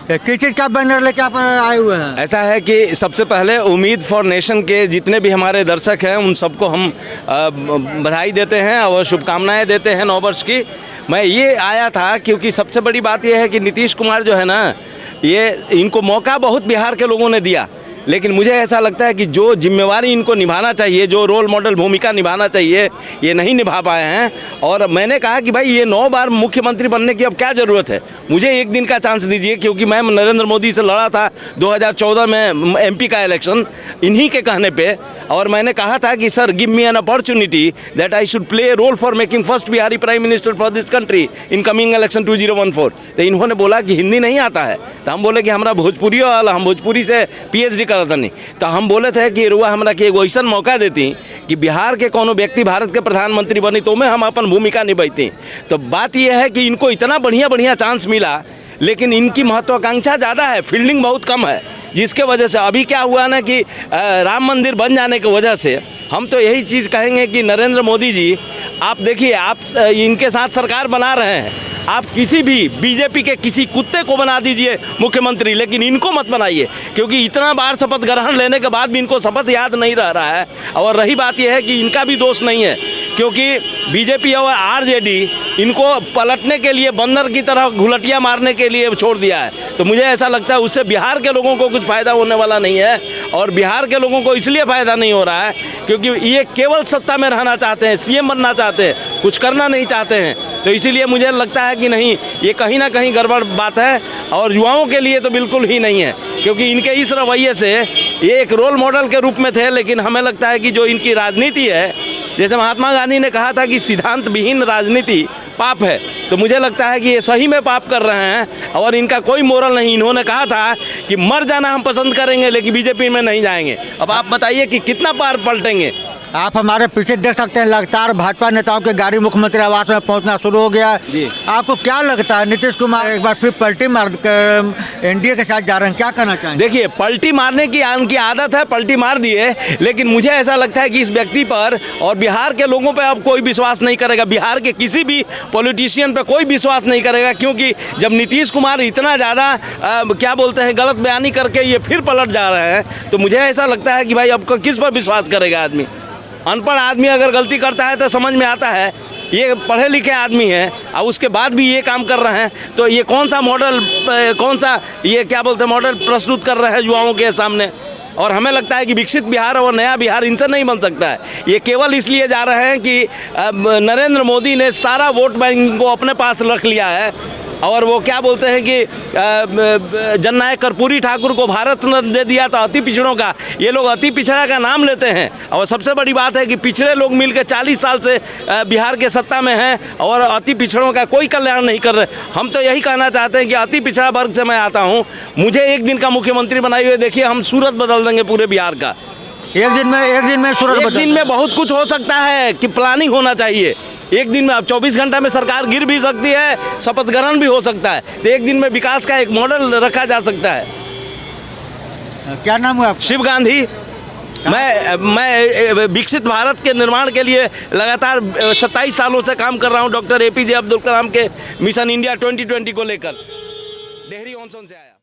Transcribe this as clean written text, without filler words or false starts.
किस चीज़ का बैनर लेके आप आए हुए हैं? ऐसा है कि सबसे पहले उम्मीद फॉर नेशन के जितने भी हमारे दर्शक हैं उन सबको हम बधाई देते हैं और शुभकामनाएं देते हैं नव वर्ष की। मैं ये आया था क्योंकि सबसे बड़ी बात यह है कि नीतीश कुमार जो है ना, ये इनको मौका बहुत बिहार के लोगों ने दिया, लेकिन मुझे ऐसा लगता है कि जो जिम्मेवारी इनको निभाना चाहिए, जो रोल मॉडल भूमिका निभाना चाहिए, ये नहीं निभा पाए हैं। और मैंने कहा कि भाई ये 9 बार मुख्यमंत्री बनने की अब क्या ज़रूरत है, मुझे एक दिन का चांस दीजिए, क्योंकि मैं नरेंद्र मोदी से लड़ा था 2014 में MP का इलेक्शन इन्हीं के कहने पे, और मैंने कहा था कि sir give me an opportunity that I should play a role for making first Bihari prime minister for this country in coming election 2014। तो इन्होंने बोला कि हिंदी नहीं आता है, तो हम बोले कि हमारा भोजपुरी वाला, हम भोजपुरी से PhD करता नहीं, तो हम बोले थे कि रुआ हमरा के एगो ऐसा मौका देती कि बिहार के कोनो व्यक्ति भारत के प्रधानमंत्री बनी तो में हम अपन भूमिका निभाती। तो बात यह है कि इनको इतना बढ़िया चांस मिला, लेकिन इनकी महत्वाकांक्षा ज़्यादा है, फील्डिंग बहुत कम है, जिसके वजह से अभी क्या हुआ ना कि राम मंदिर बन जाने की वजह से हम तो यही चीज़ कहेंगे कि नरेंद्र मोदी जी, आप देखिए, आप इनके साथ सरकार बना रहे हैं, आप किसी भी बीजेपी के किसी कुत्ते को बना दीजिए मुख्यमंत्री, लेकिन इनको मत बनाइए, क्योंकि इतना बार शपथ ग्रहण लेने के बाद भी इनको शपथ याद नहीं रह रहा है। और रही बात यह है कि इनका भी दोष नहीं है, क्योंकि बीजेपी और RJD इनको पलटने के लिए बंदर की तरह घुलटियाँ मारने के लिए छोड़ दिया है। तो मुझे ऐसा लगता है उससे बिहार के लोगों को कुछ फ़ायदा होने वाला नहीं है, और बिहार के लोगों को इसलिए फ़ायदा नहीं हो रहा है क्योंकि ये केवल सत्ता में रहना चाहते हैं, CM बनना चाहते हैं, कुछ करना नहीं चाहते हैं। तो इसीलिए मुझे लगता है कि नहीं, ये कहीं ना कहीं गड़बड़ बात है, और युवाओं के लिए तो बिल्कुल ही नहीं है, क्योंकि इनके इस रवैये से ये एक रोल मॉडल के रूप में थे, लेकिन हमें लगता है कि जो इनकी राजनीति है, जैसे महात्मा गांधी ने कहा था कि सिद्धांत विहीन राजनीति पाप है, तो मुझे लगता है कि ये सही में पाप कर रहे हैं, और इनका कोई मोरल नहीं। इन्होंने कहा था कि मर जाना हम पसंद करेंगे लेकिन बीजेपी में नहीं जाएंगे। अब आप बताइए कि कितना बार पलटेंगे। आप हमारे पीछे देख सकते हैं, लगातार भाजपा नेताओं की गाड़ी मुख्यमंत्री आवास में पहुंचना शुरू हो गया है। आपको क्या लगता है, नीतीश कुमार एक बार फिर पलटी मार NDA के साथ जा रहे हैं, क्या कहना चाहेंगे? देखिए, पलटी मारने की उनकी आदत है, पलटी मार दिए, लेकिन मुझे ऐसा लगता है कि इस व्यक्ति पर और बिहार के लोगों पर अब कोई विश्वास नहीं करेगा, बिहार के किसी भी पॉलिटिशियन पर कोई विश्वास नहीं करेगा, क्योंकि जब नीतीश कुमार इतना ज़्यादा क्या बोलते हैं गलत बयानी करके ये फिर पलट जा रहे हैं, तो मुझे ऐसा लगता है कि भाई अब किस पर विश्वास करेगा आदमी। अनपढ़ आदमी अगर गलती करता है तो समझ में आता है, ये पढ़े लिखे आदमी हैं और उसके बाद भी ये काम कर रहे हैं, तो ये कौन सा मॉडल, कौन सा ये क्या बोलते हैं मॉडल प्रस्तुत कर रहे हैं युवाओं के सामने। और हमें लगता है कि विकसित बिहार और नया बिहार इनसे नहीं बन सकता है। ये केवल इसलिए जा रहे हैं कि नरेंद्र मोदी ने सारा वोट बैंक को अपने पास रख लिया है, और वो क्या बोलते हैं कि जननायक कर्पूरी ठाकुर को भारत रत्न दे दिया तो अति पिछड़ों का, ये लोग अति पिछड़ा का नाम लेते हैं। और सबसे बड़ी बात है कि पिछड़े लोग मिलकर 40 साल से बिहार के सत्ता में हैं और अति पिछड़ों का कोई कल्याण नहीं कर रहे। हम तो यही कहना चाहते हैं कि अति पिछड़ा वर्ग से मैं आता हूँ, मुझे एक दिन का मुख्यमंत्री बनाइए, देखिए हम सूरत बदल देंगे पूरे बिहार का। एक दिन में सूरत एक दिन में बहुत कुछ हो सकता है, कि प्लानिंग होना चाहिए। एक दिन में, अब 24 घंटा में सरकार गिर भी सकती है, शपथ ग्रहण भी हो सकता है, तो एक दिन में विकास का एक मॉडल रखा जा सकता है। क्या नाम है आपका? शिव गांधी। मैं विकसित भारत के निर्माण के लिए लगातार 27 सालों से काम कर रहा हूं, डॉक्टर APJ अब्दुल कलाम के मिशन इंडिया 2020 को लेकर। डेहरी ऑनसन से आया।